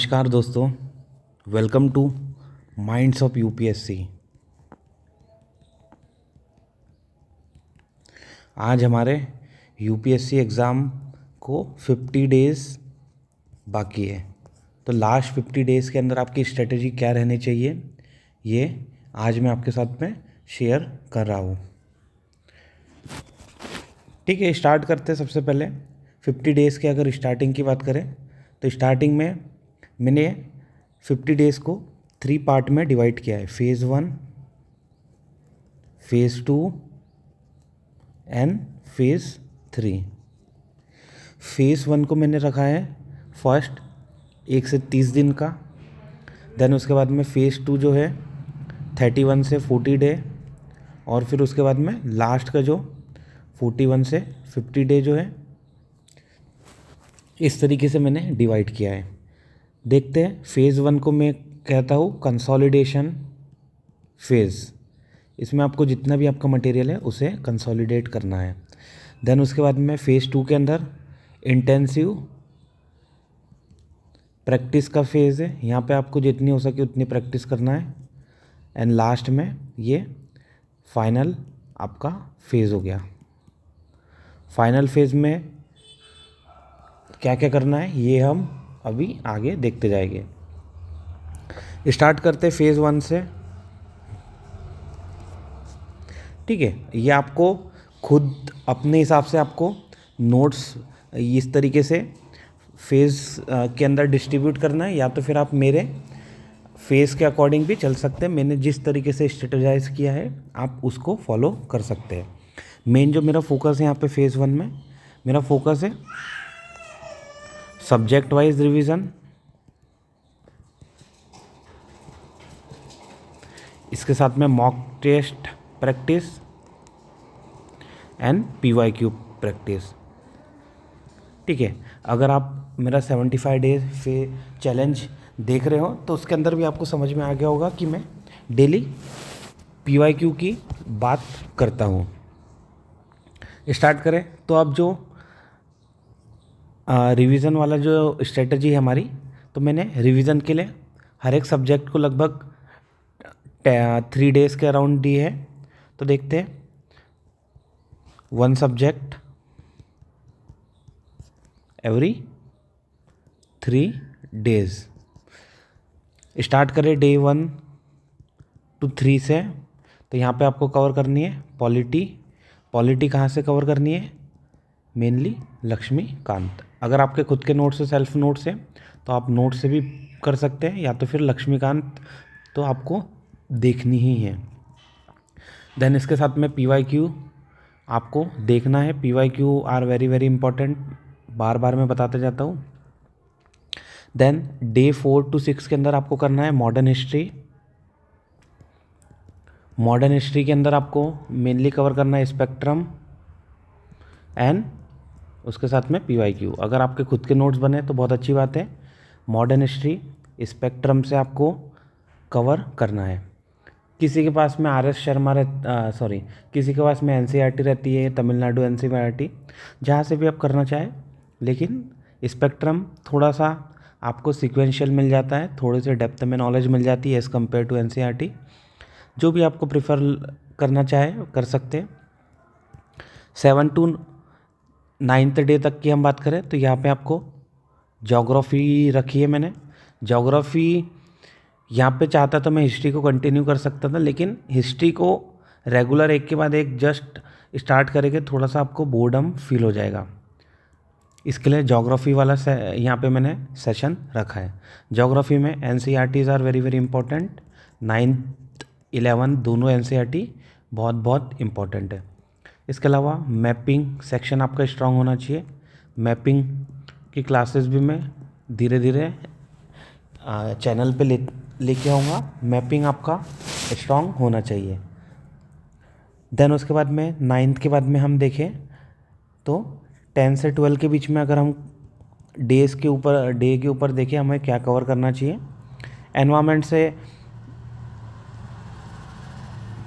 नमस्कार दोस्तों, welcome two minds of UPSC. आज हमारे यूपीएससी एग्ज़ाम को 50 डेज़ बाकी है। तो लास्ट 50 डेज़ के अंदर आपकी स्ट्रेटजी क्या रहनी चाहिए, ये आज मैं आपके साथ में शेयर कर रहा हूँ। ठीक है, स्टार्ट करते हैं। सबसे पहले 50 डेज़ के अगर स्टार्टिंग की बात करें तो स्टार्टिंग में मैंने 50 डेज़ को 3 पार्ट में डिवाइड किया है, phase 1, phase 2 and phase 3। Phase 1 को मैंने रखा है फर्स्ट 1 से 30 दिन का। देन उसके बाद में फेज़ 2 जो है 31 से 40 डे, और फिर उसके बाद में लास्ट का जो 41 से 50 डे जो है, इस तरीके से मैंने डिवाइड किया है। देखते हैं, फेज़ 1 को मैं कहता हूँ कंसोलिडेशन फेज़। इसमें आपको जितना भी आपका मटेरियल है उसे कंसोलिडेट करना है। देन उसके बाद में फेज़ 2 के अंदर इंटेंसिव प्रैक्टिस का फेज़ है। यहाँ पे आपको जितनी हो सके उतनी प्रैक्टिस करना है। एंड लास्ट में ये फाइनल आपका फेज़ हो गया। फाइनल फेज़ में क्या क्या करना है ये हम अभी आगे देखते जाएंगे। स्टार्ट करते फेज़ 1 से। ठीक है, ये आपको खुद अपने हिसाब से आपको नोट्स इस तरीके से फेज़ के अंदर डिस्ट्रीब्यूट करना है, या तो फिर आप मेरे फेज़ के अकॉर्डिंग भी चल सकते हैं। मैंने जिस तरीके से स्ट्रेटेजाइज किया है आप उसको फॉलो कर सकते हैं। मेन जो मेरा फोकस है यहाँ पे फेज़ 1 में, मेरा फोकस है सब्जेक्ट वाइज रिवीजन, इसके साथ में mock test practice and PYQ practice. ठीक है, अगर आप मेरा 75 डेज पे चैलेंज देख रहे हो तो उसके अंदर भी आपको समझ में आ गया होगा कि मैं डेली पीवाईक्यू की बात करता हूँ। स्टार्ट करें तो अब जो रिवीजन वाला जो स्ट्रेटजी है हमारी, तो मैंने रिवीजन के लिए हर एक सब्जेक्ट को लगभग 3 डेज़ के अराउंड दी है। तो देखते हैं, 1 सब्जेक्ट एवरी 3 डेज़। स्टार्ट करें डे 1 to 3 से। तो यहाँ पे आपको कवर करनी है पॉलिटी। पॉलिटी कहाँ से कवर करनी है? मेनली लक्ष्मीकांत। अगर आपके खुद के नोट्स से सेल्फ नोट्स हैं तो आप नोट से भी कर सकते हैं, या तो फिर लक्ष्मीकांत तो आपको देखनी ही है। देन इसके साथ में पीवाईक्यू आपको देखना है। PYQ are very very important, बार बार मैं बताते जाता हूँ। देन डे 4 to 6 के अंदर आपको करना है मॉडर्न हिस्ट्री। मॉडर्न हिस्ट्री के अंदर आपको मेनली कवर करना है स्पेक्ट्रम एंड उसके साथ में पीवाईक्यू। अगर आपके खुद के नोट्स बने तो बहुत अच्छी बात है। मॉडर्न हिस्ट्री स्पेक्ट्रम से आपको कवर करना है। किसी के पास में RS शर्मा किसी के पास में NCERT रहती है, तमिलनाडु NCERT, जहाँ से भी आप करना चाहें। लेकिन स्पेक्ट्रम थोड़ा सा आपको सिक्वेंशियल मिल जाता है, थोड़े से डेप्थ में नॉलेज मिल जाती है एज़ कम्पेयर टू NCERT। जो भी आपको प्रेफर करना चाहे कर सकते हैं। 7 to 9th डे तक की हम बात करें तो यहाँ पे आपको ज्योग्राफी रखी है मैंने। ज्योग्राफी यहाँ पे चाहता तो मैं हिस्ट्री को कंटिन्यू कर सकता था, लेकिन हिस्ट्री को रेगुलर एक के बाद एक जस्ट स्टार्ट करेंगे थोड़ा सा आपको बोर्डम फील हो जाएगा। इसके लिए ज्योग्राफी वाला यहाँ पे मैंने सेशन रखा है। ज्योग्राफी में NCERTs are very very important. 9th 11 दोनों NCERT बहुत बहुत इम्पॉर्टेंट है। इसके अलावा मैपिंग सेक्शन आपका स्ट्रांग होना चाहिए। मैपिंग की क्लासेस भी मैं धीरे धीरे चैनल पे लेके आऊँगा। मैपिंग आपका स्ट्रांग होना चाहिए। देन उसके बाद में 9th के बाद में हम देखें तो 10 से 12 के बीच में अगर हम डे के ऊपर देखें हमें क्या कवर करना चाहिए। एनवायरनमेंट से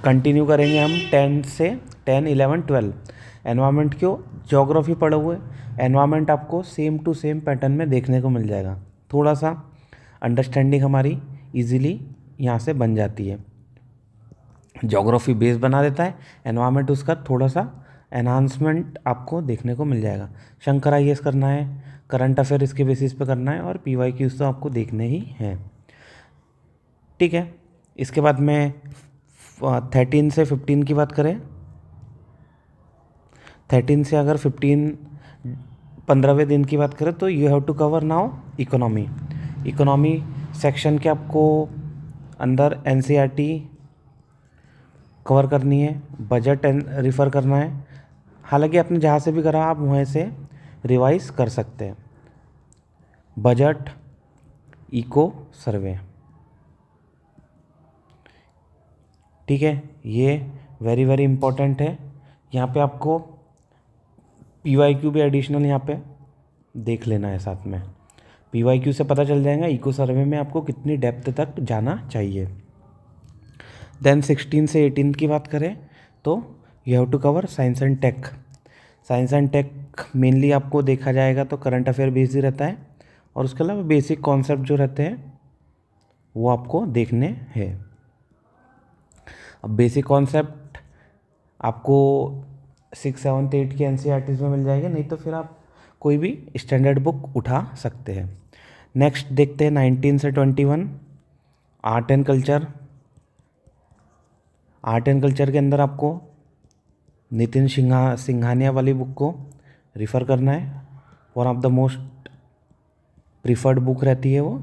कंटिन्यू करेंगे हम 10, 11, 12। एनवायरनमेंट क्यों? ज्योग्राफी पढ़े हुए एनवायरनमेंट आपको सेम टू सेम पैटर्न में देखने को मिल जाएगा। थोड़ा सा अंडरस्टैंडिंग हमारी इजीली यहाँ से बन जाती है। ज्योग्राफी बेस बना देता है, एनवायरनमेंट उसका थोड़ा सा एनहांसमेंट आपको देखने को मिल जाएगा। शंकर आईएएस करना है, करंट अफेयर इसके बेसिस पे करना है, और पीवाईक्यूज तो आपको देखने ही हैं। ठीक है, इसके बाद में 13 से 15 की बात करें, 13 से अगर 15वें दिन की बात करें तो you have to cover now economy. Economy section के आपको अंदर एनसीईआरटी कवर करनी है, बजट रिफ़र करना है। हालांकि आपने जहाँ से भी करा आप वहीं से रिवाइज कर सकते हैं। बजट, इको सर्वे, ठीक है, ये वेरी वेरी इंपॉर्टेंट है। यहाँ पे आपको पीवाईक्यू भी एडिशनल यहाँ पे देख लेना है साथ में। पीवाईक्यू से पता चल जाएगा इको सर्वे में आपको कितनी डेप्थ तक जाना चाहिए। देन 16 से 18 की बात करें तो you have to cover science and tech. Science and tech mainly आपको देखा जाएगा तो करंट अफेयर बेस्ड ही रहता है, और उसके अलावा बेसिक कॉन्सेप्ट जो रहते हैं वो आपको देखने हैं। अब बेसिक कॉन्सेप्ट आपको 6, 7, 8 के एनसीईआरटीज में मिल जाएगा, नहीं तो फिर आप कोई भी स्टैंडर्ड बुक उठा सकते हैं। नेक्स्ट देखते हैं 19 से 21, art and culture. Art and culture के अंदर आपको नितिन सिंघानिया वाली बुक को रिफ़र करना है। One of the most preferred book रहती है वो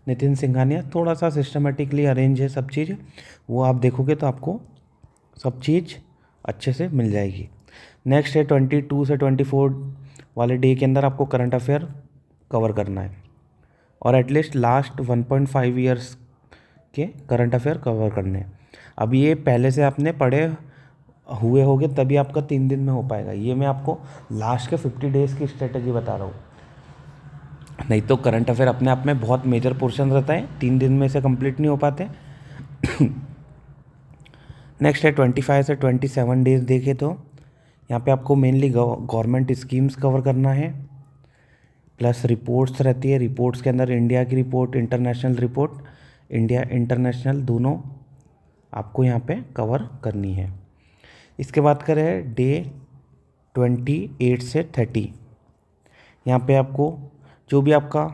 नितिन सिंघानिया। थोड़ा सा सिस्टमेटिकली अरेंज है सब चीज़, वो आप देखोगे तो आपको सब चीज़ अच्छे से मिल जाएगी। नेक्स्ट है 22 से 24 वाले डे के अंदर आपको करंट अफेयर कवर करना है, और एटलीस्ट लास्ट 1.5 ईयर्स के करंट अफेयर कवर करने हैं। अब ये पहले से आपने पढ़े हुए होंगे तभी आपका 3 दिन में हो पाएगा। ये मैं आपको लास्ट के 50 डेज़ की स्ट्रेटजी बता रहा हूँ, नहीं तो करंट अफेयर अपने आप में बहुत मेजर पोर्शन रहता है, 3 दिन में से कंप्लीट नहीं हो पाते। नेक्स्ट है 25 से 27 डेज देखे तो यहाँ पे आपको मेनली गवर्नमेंट स्कीम्स कवर करना है, प्लस रिपोर्ट्स रहती है। रिपोर्ट्स के अंदर इंडिया की report, international report, India international दोनों आपको यहाँ पे कवर करनी है। इसके बाद करें डे 28 से 30, यहाँ पे आपको जो भी आपका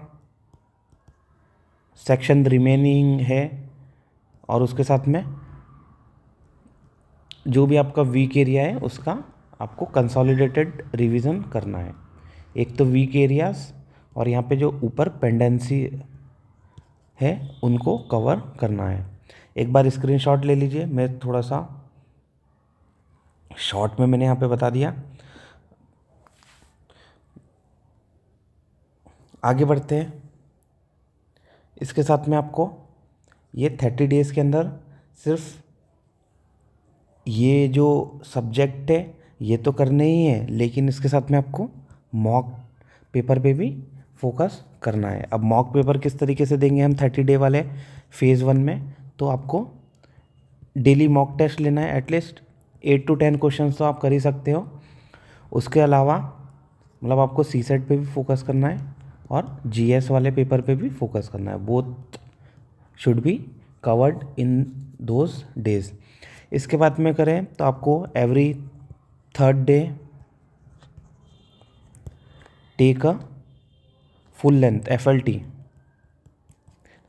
सेक्शन रिमेनिंग है और उसके साथ में जो भी आपका वीक एरिया है उसका आपको कंसोलिडेटेड रिवीजन करना है। एक तो वीक एरियाज और यहाँ पे जो ऊपर पेंडेंसी है उनको कवर करना है। एक बार स्क्रीनशॉट ले लीजिए, मैं थोड़ा सा शॉर्ट में मैंने यहाँ पे बता दिया। आगे बढ़ते हैं। इसके साथ में आपको ये 30 डेज़ के अंदर सिर्फ ये जो सब्जेक्ट है ये तो करने ही है, लेकिन इसके साथ में आपको मॉक पेपर पे भी फोकस करना है। अब मॉक पेपर किस तरीके से देंगे हम 30 डे वाले फेज़ 1 में, तो आपको डेली मॉक टेस्ट लेना है। एटलीस्ट 8 to 10 क्वेश्चन तो आप कर ही सकते हो। उसके अलावा मतलब आपको सीसेट पे भी फोकस करना है और जीएस वाले पेपर पे भी फोकस करना है। Both should be covered in those days. इसके बाद में करें तो आपको every 3rd day take a full length FLT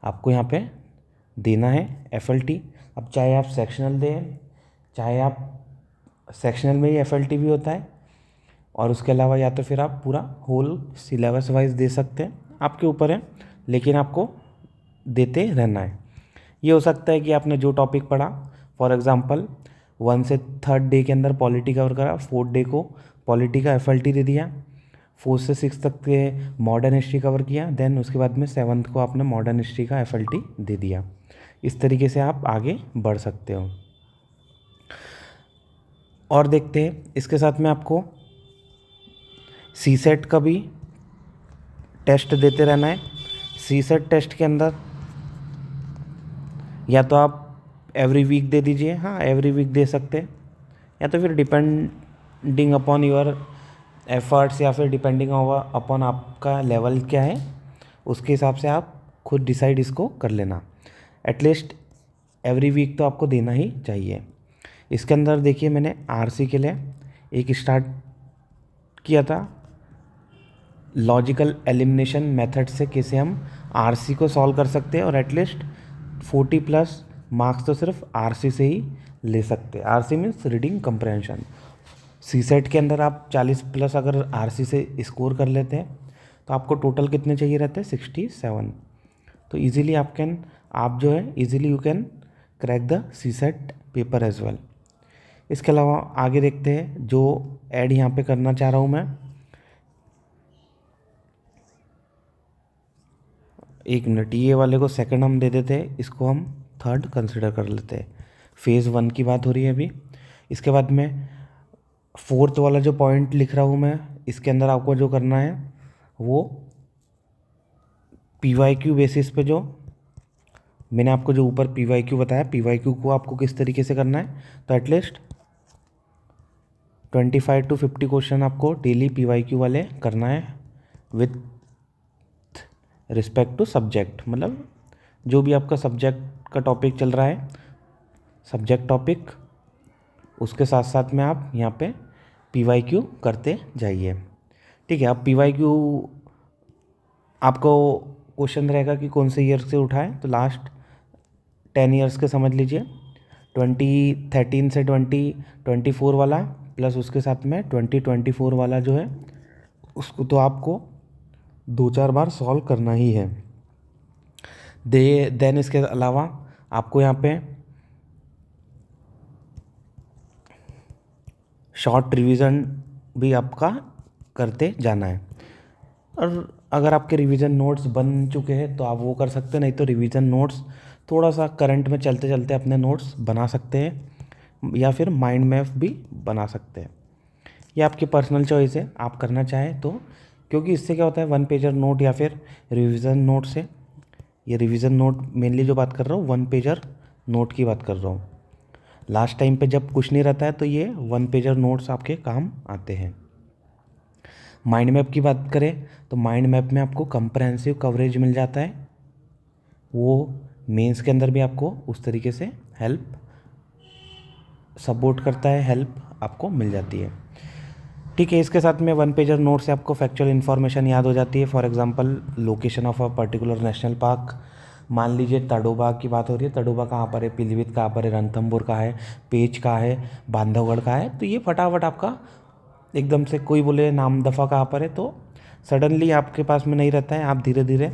आपको यहाँ पे देना है। FLT अब चाहे आप सेक्शनल दें, चाहे आप सेक्शनल में ही FLT भी होता है, और उसके अलावा या तो फिर आप पूरा होल सिलेबस वाइज दे सकते हैं, आपके ऊपर है, लेकिन आपको देते रहना है। ये हो सकता है कि आपने जो टॉपिक पढ़ा, फॉर एग्जांपल 1 से 3rd डे के अंदर पॉलिटी कवर करा, 4th डे को पॉलिटी का FLT दे दिया, 4th से 6th तक के मॉडर्न हिस्ट्री कवर किया, देन उसके बाद में 7th को आपने मॉडर्न हिस्ट्री का FLT दे दिया। इस तरीके से आप आगे बढ़ सकते हो। और देखते हैं इसके साथ में आपको सीसेट का भी टेस्ट देते रहना है। सीसेट टेस्ट के अंदर या तो आप एवरी वीक दे दीजिए, हाँ एवरी वीक दे सकते हैं, या तो फिर डिपेंडिंग अपॉन योर एफर्ट्स या फिर डिपेंडिंग अपॉन आपका लेवल क्या है उसके हिसाब से आप खुद डिसाइड इसको कर लेना। एटलीस्ट एवरी वीक तो आपको देना ही चाहिए। इसके अंदर देखिए मैंने आरसी के लिए एक स्टार्ट किया था, लॉजिकल एलिमिनेशन मेथड से कैसे हम आरसी को सॉल्व कर सकते हैं और एटलीस्ट 40+ मार्क्स तो सिर्फ आरसी से ही ले सकते हैं। RC means reading comprehension. CSAT के अंदर आप 40+ अगर आरसी से स्कोर कर लेते हैं तो आपको टोटल कितने चाहिए रहते हैं, 67। तो इजीली आप जो है easily you can crack the CSAT paper as well. इसके अलावा आगे देखते हैं जो ऐड यहाँ पे करना चाह रहा हूँ मैं। एक मिनट, ये वाले को सेकंड हम दे देते हैं, इसको हम थर्ड कंसिडर कर लेते हैं। फेज़ 1 की बात हो रही है अभी। इसके बाद में फोर्थ वाला जो पॉइंट लिख रहा हूँ मैं, इसके अंदर आपको जो करना है वो PYQ बेसिस पे, जो मैंने आपको जो ऊपर PYQ बताया, PYQ को आपको किस तरीके से करना है, तो एटलीस्ट 25 to 50 क्वेश्चन आपको डेली PYQ वाले करना है विथ रिस्पेक्ट टू सब्जेक्ट। मतलब जो भी आपका सब्जेक्ट का टॉपिक चल रहा है, सब्जेक्ट टॉपिक, उसके साथ साथ में आप यहाँ पे PYQ करते जाइए। ठीक है। अब PYQ आपको क्वेश्चन रहेगा कि कौन से ईयर से उठाएं, तो लास्ट 10 ईयर्स के समझ लीजिए, 2013 से 2024 वाला प्लस उसके साथ में 2024 वाला जो है उसको तो आपको 2-4 बार सॉल्व करना ही है। देन इसके अलावा आपको यहाँ पे शॉर्ट रिवीजन भी आपका करते जाना है। और अगर आपके रिवीजन नोट्स बन चुके हैं तो आप वो कर सकते हैं, नहीं तो रिवीजन नोट्स थोड़ा सा करंट में चलते चलते अपने नोट्स बना सकते हैं या फिर माइंड मैप भी बना सकते हैं। ये आपकी पर्सनल चॉइस है, आप करना चाहें तो। क्योंकि इससे क्या होता है, 1 पेजर नोट या फिर रिवीजन नोट से, ये रिवीजन नोट मेनली जो बात कर रहा हूँ 1 पेजर नोट की बात कर रहा हूँ। लास्ट टाइम पे जब कुछ नहीं रहता है तो ये 1 पेजर नोट्स आपके काम आते हैं। माइंड मैप की बात करें तो माइंड मैप में आपको कंप्रहेंसिव कवरेज मिल जाता है, वो मेंस के अंदर भी आपको उस तरीके से हेल्प सपोर्ट करता है, हेल्प आपको मिल जाती है। ठीक है। इसके साथ में 1 पेजर नोट से आपको फैक्चुअल इन्फॉर्मेशन याद हो जाती है। For example location of a particular national park, मान लीजिए तड़ोबा की बात हो रही है, तड़ोबा कहाँ पर है, पीलीभीत कहाँ पर है, रणथंभौर कहाँ है, पेंच कहाँ है, बांधवगढ़ कहाँ है, तो ये फटाफट आपका एकदम से, कोई बोले नामदफ़ा कहाँ पर है तो सडनली आपके पास में नहीं रहता है, आप धीरे धीरे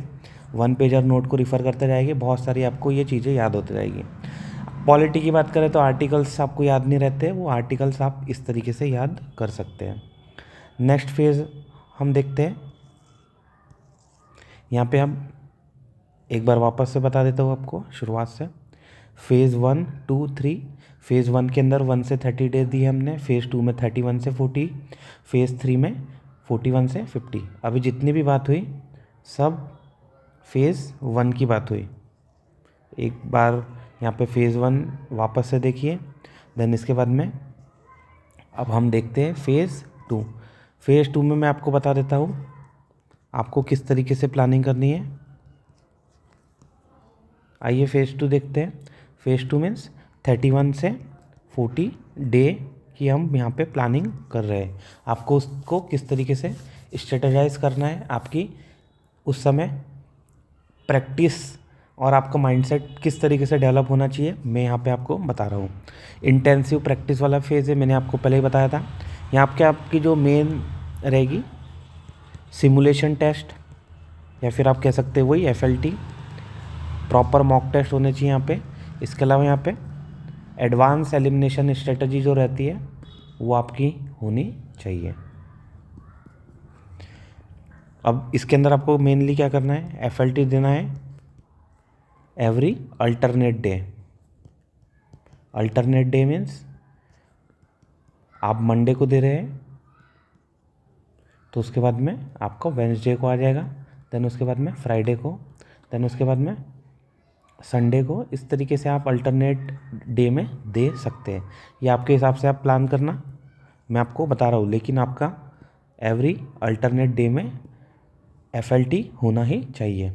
1 पेजर नोट को रिफ़र करते जाएंगे, बहुत सारी आपको ये चीज़ें याद होती जाएगी। पॉलिटी की बात करें तो आर्टिकल्स आपको याद नहीं रहते, वो आर्टिकल्स आप इस तरीके से याद कर सकते हैं। नेक्स्ट फेज़ हम देखते हैं। यहाँ पे हम एक बार वापस से बता देता हूँ आपको शुरुआत से। फेज़ 1, 2, 3। फेज़ 1 के अंदर 1 से 30 डेज दिए हमने, फेज़ 2 में 31 से 40, फेज़ 3 में 41 से 50। अभी जितनी भी बात हुई सब फेज़ 1 की बात हुई। एक बार यहाँ पे फेज़ 1 वापस से देखिए। देन इसके बाद में अब हम देखते हैं फेज़ 2। फेज़ 2 में मैं आपको बता देता हूँ आपको किस तरीके से प्लानिंग करनी है। आइए फेज़ 2 देखते हैं। फेज़ 2 मीन्स 31 से 40 डे की हम यहाँ पे प्लानिंग कर रहे हैं। आपको उसको किस तरीके से स्ट्रेटेजाइज करना है, आपकी उस समय प्रैक्टिस और आपका माइंडसेट किस तरीके से डेवलप होना चाहिए, मैं यहाँ पे आपको बता रहा हूँ। इंटेंसिव प्रैक्टिस वाला फेज़ है, मैंने आपको पहले ही बताया था। यहाँ पे आपकी जो मेन रहेगी सिमुलेशन टेस्ट, या फिर आप कह सकते हैं वही FLT, प्रॉपर मॉक टेस्ट होने चाहिए यहाँ पे। इसके अलावा यहाँ पे एडवांस एलिमिनेशन स्ट्रेटजी जो रहती है वो आपकी होनी चाहिए। अब इसके अंदर आपको मेनली क्या करना है, FLT देना है every alternate day. Alternate day means आप मंडे को दे रहे हैं तो उसके बाद में आपको वेडनेसडे को आ जाएगा, देन उसके बाद में फ्राइडे को, देन उसके बाद में संडे को। इस तरीके से आप अल्टरनेट डे में दे सकते हैं। ये आपके हिसाब से आप प्लान करना, मैं आपको बता रहा हूँ, लेकिन आपका एवरी अल्टरनेट डे में FLT होना ही चाहिए।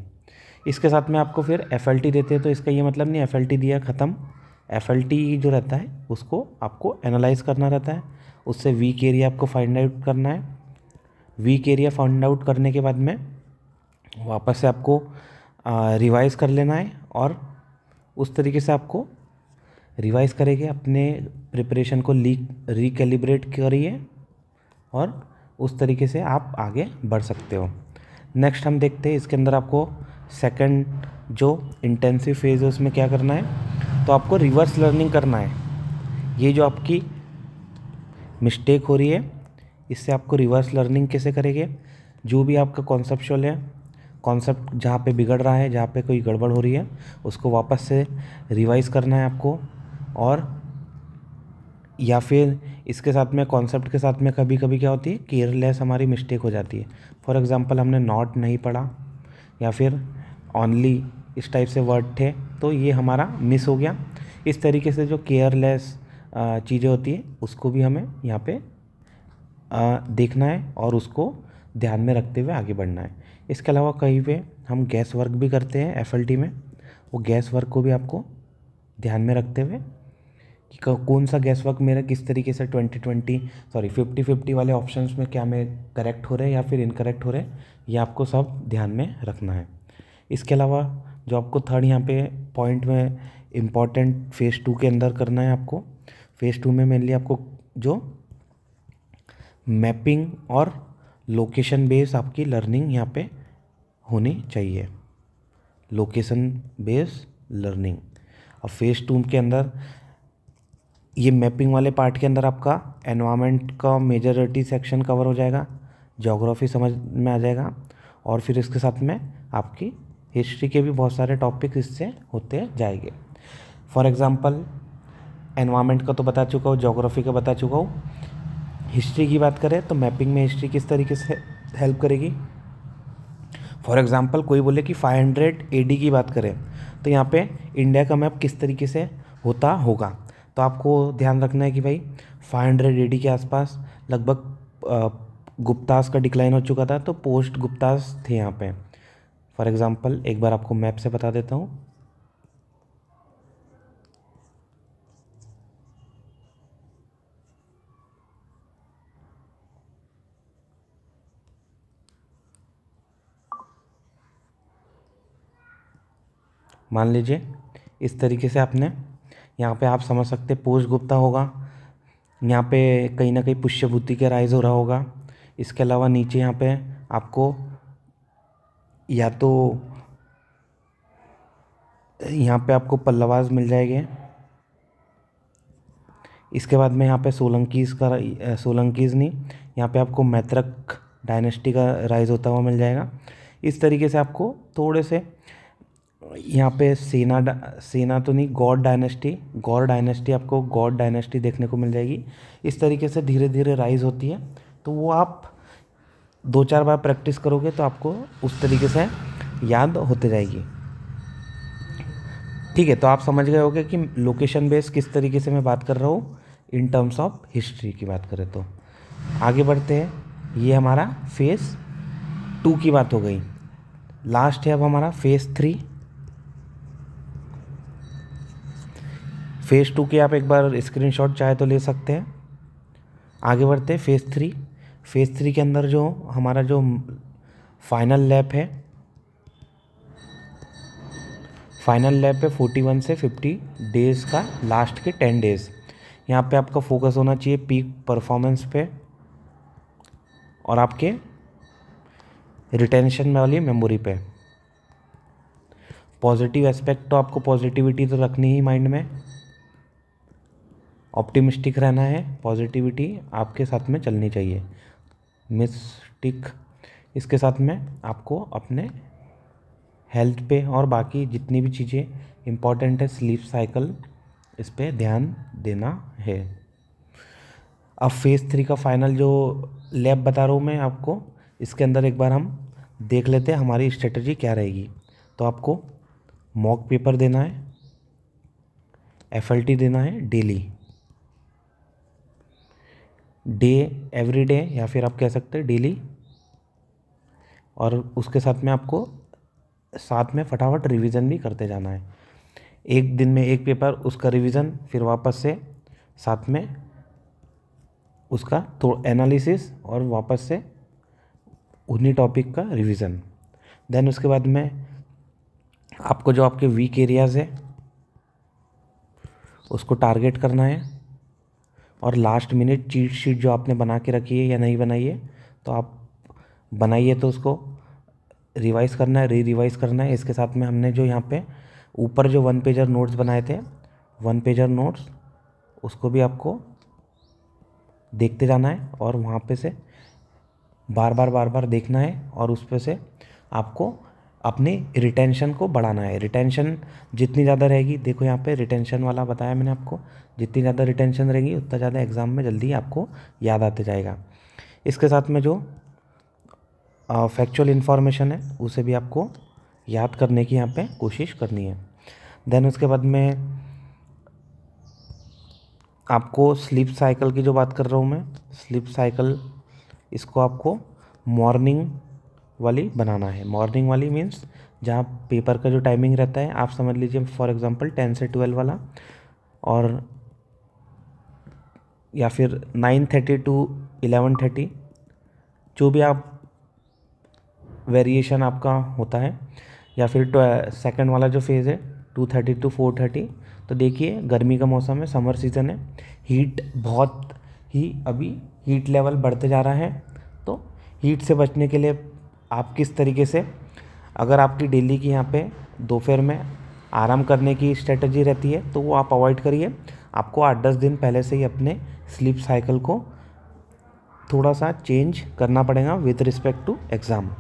इसके साथ में आपको फिर FLT देते हैं, तो इसका ये मतलब नहीं FLT दिया ख़त्म। FLT जो रहता है उसको आपको एनालाइज करना रहता है, उससे वीक एरिया आपको फाइंड आउट करना है। वीक एरिया फाइंड आउट करने के बाद में वापस से आपको रिवाइज कर लेना है, और उस तरीके से आपको रिवाइज करेंगे, अपने प्रिपरेशन को रिकैलिब्रेट करिए, और उस तरीके से आप आगे बढ़ सकते हो। नेक्स्ट हम देखते हैं इसके अंदर आपको सेकंड जो इंटेंसिव फेज है उसमें क्या करना है। तो आपको रिवर्स लर्निंग करना है। ये जो आपकी मिस्टेक हो रही है, इससे आपको रिवर्स लर्निंग कैसे करेंगे। जो भी आपका कॉन्सेप्चुअल है, कॉन्सेप्ट जहाँ पे बिगड़ रहा है, जहाँ पे कोई गड़बड़ हो रही है, उसको वापस से रिवाइज करना है आपको। और या फिर इसके साथ में कॉन्सेप्ट के साथ में कभी कभी क्या होती है, केयरलेस हमारी मिस्टेक हो जाती है। फॉर एग्जांपल हमने नॉट नहीं पढ़ा, या फिर ओनली इस टाइप से वर्ड थे, तो ये हमारा मिस हो गया। इस तरीके से जो केयरलेस चीज़ें होती है उसको भी हमें यहाँ पे देखना है, और उसको ध्यान में रखते हुए आगे बढ़ना है। इसके अलावा कहीं पे हम गैस वर्क भी करते हैं FLT में, वो गैस वर्क को भी आपको ध्यान में रखते हुए कि कौन सा गैस वर्क मेरा किस तरीके से 50-50 वाले ऑप्शंस में क्या मैं करेक्ट हो रहे हैं या फिर इनकरेक्ट हो रहे हैं, ये आपको सब ध्यान में रखना है। इसके अलावा जो आपको थर्ड यहाँ पे पॉइंट में इम्पॉर्टेंट फेज़ 2 के अंदर करना है आपको, फेज़ 2 में मेनली आपको जो मैपिंग और लोकेशन बेस आपकी लर्निंग यहाँ पे होनी चाहिए, लोकेशन बेस लर्निंग। अब फेज़ 2 के अंदर ये मैपिंग वाले पार्ट के अंदर आपका एनवायरनमेंट का मेजॉरिटी सेक्शन कवर हो जाएगा, ज्योग्राफी समझ में आ जाएगा, और फिर इसके साथ में आपकी हिस्ट्री के भी बहुत सारे टॉपिक इससे होते जाएंगे। फॉर एग्जांपल एनवायरनमेंट का तो बता चुका हूँ, ज्योग्राफी का बता चुका हूँ। हिस्ट्री की बात करें तो मैपिंग में हिस्ट्री किस तरीके से हेल्प करेगी। फॉर एग्जांपल कोई बोले कि 500 AD की बात करें, तो यहाँ पे इंडिया का मैप किस तरीके से होता होगा। तो आपको ध्यान रखना है कि भाई 500 AD के आसपास लगभग गुप्तास का डिक्लाइन हो चुका था, तो पोस्ट गुप्तास थे यहाँ पे। फॉर एग्जांपल एक बार आपको मैप से बता देता हूँ। मान लीजिए इस तरीके से आपने यहाँ पे आप समझ सकते पोस्ट गुप्ता होगा, यहाँ पे कहीं ना कहीं पुष्यभूति का राइज हो रहा होगा। इसके अलावा नीचे यहाँ पे आपको या तो यहाँ पे आपको पल्लवाज मिल जाएंगे। इसके बाद में यहाँ पे सोलंकीज़ नहीं, यहाँ पे आपको मैत्रक डायनेस्टी का राइज होता हुआ मिल जाएगा। इस तरीके से आपको थोड़े से यहाँ पे सेना तो नहीं, गौर डायनेस्टी आपको गौर डायनेस्टी देखने को मिल जाएगी। इस तरीके से धीरे धीरे राइज होती है, तो वो आप 2-4 बार प्रैक्टिस करोगे तो आपको उस तरीके से याद होते जाएगी। ठीक है, तो आप समझ गए होंगे कि लोकेशन बेस किस तरीके से मैं बात कर रहा हूँ इन टर्म्स ऑफ हिस्ट्री की बात करें। तो आगे बढ़ते हैं। ये हमारा फेज़ 2 की बात हो गई। लास्ट है अब हमारा फेज़ 3। फेज़ 2 के आप एक बार स्क्रीनशॉट चाहे तो ले सकते हैं। आगे बढ़ते हैं फेज़ 3। फेज़ 3 के अंदर जो हमारा जो फाइनल लैप है, फाइनल लैप है 41 से 50 डेज़ का, लास्ट के 10 डेज़। यहाँ पे आपका फोकस होना चाहिए पीक परफॉर्मेंस पे और आपके रिटेंशन वाली मेमोरी पे। पॉजिटिव एस्पेक्ट तो आपको पॉजिटिविटी तो रखनी ही माइंड में, ऑप्टिमिस्टिक रहना है, पॉजिटिविटी आपके साथ में चलनी चाहिए। मिस्टिक इसके साथ में आपको अपने हेल्थ पे और बाकी जितनी भी चीज़ें इम्पॉर्टेंट है, स्लीप साइकिल, इस पे ध्यान देना है। अब फेज़ 3 का फाइनल जो लैब बता रहा हूँ मैं आपको, इसके अंदर एक बार हम देख लेते हैं हमारी स्ट्रेटजी क्या रहेगी। तो आपको मॉक पेपर देना है, FLT देना है डेली, एवरी डे, या फिर आप कह सकते हैं डेली। और उसके साथ में आपको साथ में फटाफट रिवीजन भी करते जाना है। एक दिन में एक पेपर, उसका रिवीजन, फिर वापस से साथ में उसका तो एनालिसिस और वापस से उन्हीं टॉपिक का रिवीजन। देन उसके बाद में आपको जो आपके वीक एरियाज़ है उसको टारगेट करना है, और लास्ट मिनट चीट शीट जो आपने बना के रखी है या नहीं बनाई है तो आप बनाइए तो उसको रिवाइज़ करना है, रिवाइज करना है। इसके साथ में हमने जो यहाँ पे ऊपर जो 1 पेजर नोट्स बनाए थे, 1 पेजर नोट्स, उसको भी आपको देखते जाना है और वहाँ पे से बार बार देखना है, और उस पे से आपको अपनी रिटेंशन को बढ़ाना है। रिटेंशन जितनी ज़्यादा रहेगी, देखो यहाँ पे रिटेंशन वाला बताया मैंने आपको, जितनी ज़्यादा रिटेंशन रहेगी उतना ज़्यादा एग्ज़ाम में जल्दी आपको याद आते जाएगा। इसके साथ में जो फैक्चुअल इन्फॉर्मेशन है उसे भी आपको याद करने की यहाँ पे कोशिश करनी है। देन उसके बाद में आपको स्लीप साइकिल की जो बात कर रहा हूँ मैं, स्लीप साइकिल, इसको आपको मॉर्निंग वाली बनाना है। मॉर्निंग वाली मीन्स जहाँ पेपर का जो टाइमिंग रहता है, आप समझ लीजिए फॉर एग्जांपल 10 से 12 वाला, और या फिर 9:30 टू 11:30, जो भी आप वेरिएशन आपका होता है, या फिर सेकंड वाला जो फेज़ है 2:30 टू 4:30। तो देखिए गर्मी का मौसम है, समर सीज़न है, हीट बहुत ही अभी हीट लेवल बढ़ते जा रहा है। तो हीट से बचने के लिए आप किस तरीके से, अगर आपकी डेली की यहाँ पे दोपहर में आराम करने की स्ट्रेटजी रहती है तो वो आप अवॉइड करिए। आपको 8-10 दिन पहले से ही अपने स्लीप साइकिल को थोड़ा सा चेंज करना पड़ेगा विद रिस्पेक्ट टू एग्ज़ाम।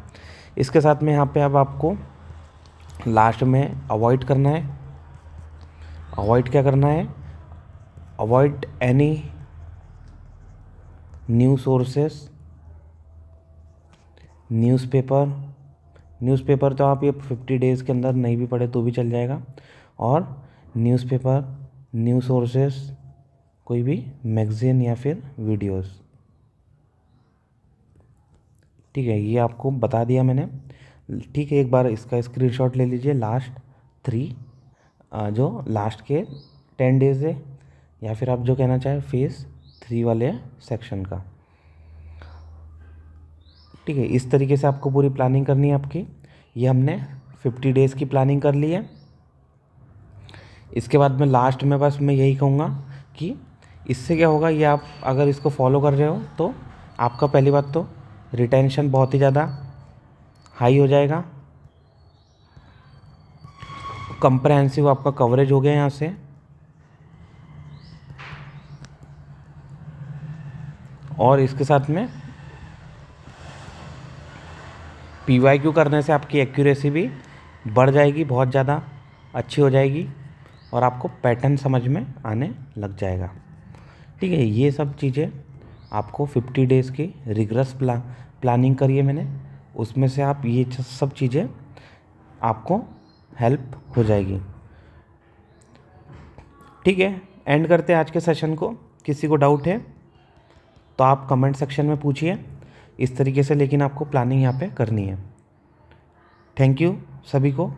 इसके साथ में यहाँ पे अब आपको लास्ट में अवॉइड करना है, अवॉइड क्या करना है, avoid any news sources, newspaper तो आप ये 50 डेज़ के अंदर नहीं भी पढ़े तो भी चल जाएगा, और न्यूज़पेपर, न्यूज़ सोर्सेस, कोई भी मैगज़ीन या फिर वीडियोस। ठीक है, ये आपको बता दिया मैंने। ठीक है, एक बार इसका स्क्रीनशॉट ले लीजिए, लास्ट 3 जो लास्ट के 10 डेज़ है, या फिर आप जो कहना चाहें फेज़ 3 वाले सेक्शन का। ठीक है, इस तरीके से आपको पूरी प्लानिंग करनी है आपकी। ये हमने 50 डेज़ की प्लानिंग कर ली है। इसके बाद में लास्ट में बस मैं यही कहूँगा कि इससे क्या होगा, ये आप अगर इसको फॉलो कर रहे हो तो आपका पहली बात तो रिटेंशन बहुत ही ज़्यादा हाई हो जाएगा, कंप्रहेंसिव आपका कवरेज हो गया यहाँ से, और इसके साथ में PYQ करने से आपकी एक्यूरेसी भी बढ़ जाएगी, बहुत ज़्यादा अच्छी हो जाएगी, और आपको पैटर्न समझ में आने लग जाएगा। ठीक है, ये सब चीज़ें आपको 50 डेज़ की रिगरस प्लानिंग करी है मैंने, उसमें से आप ये सब चीज़ें आपको हेल्प हो जाएगी। ठीक है, एंड करते हैं आज के सेशन को। किसी को डाउट है तो आप कमेंट सेक्शन में पूछिए। इस तरीके से लेकिन आपको प्लानिंग यहाँ पे करनी है। थैंक यू सभी को।